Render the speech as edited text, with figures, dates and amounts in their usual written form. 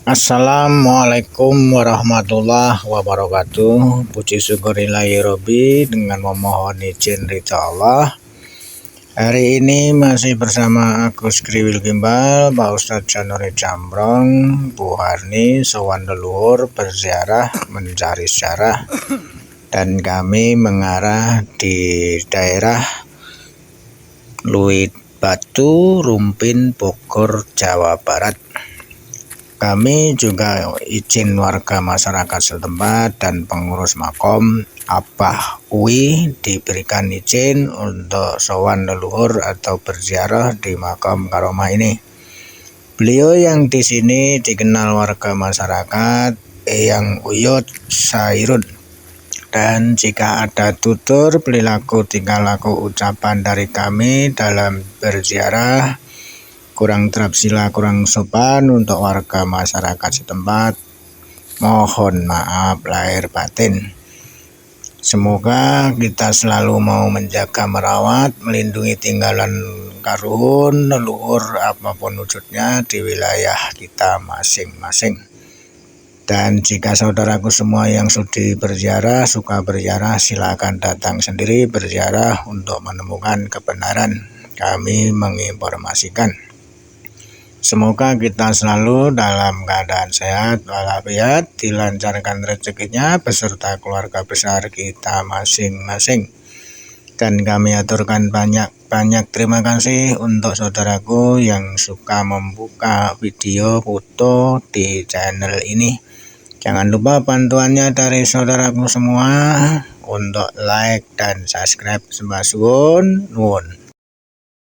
Assalamualaikum warahmatullahi wabarakatuh. Puji syukurillahi Robbi, dengan memohon izin ridha Allah. Hari ini masih bersama Agus Kriwil Gimbal, Pak Ustadz Januri Jambrong, Bu Harni, sowan leluhur berziarah mencari sejarah, dan kami mengarah di daerah Luit Batu, Rumpin, Bogor, Jawa Barat. Kami juga izin warga masyarakat setempat dan pengurus makom Abah Uwi diberikan izin untuk sowan leluhur atau berziarah di makam karomah ini. Beliau yang di sini dikenal warga masyarakat Eyang Uyut Sairun. Dan jika ada tutur, perilaku, tingkah laku, ucapan dari kami dalam berziarah kurang terapsila, kurang sopan untuk warga masyarakat setempat, mohon maaf lahir batin. Semoga kita selalu mau menjaga, merawat, melindungi tinggalan karuhun leluhur apapun wujudnya di wilayah kita masing-masing. Dan jika saudaraku semua yang sudi berziarah, suka berziarah, silakan datang sendiri berziarah untuk menemukan kebenaran. Kami menginformasikan. Semoga kita selalu dalam keadaan sehat walafiat, dilancarkan rezekinya beserta keluarga besar kita masing-masing. Dan kami aturkan banyak terima kasih untuk saudaraku yang suka membuka video foto di channel ini. Jangan lupa bantuannya dari saudaraku semua untuk like dan subscribe. Sembah suwun.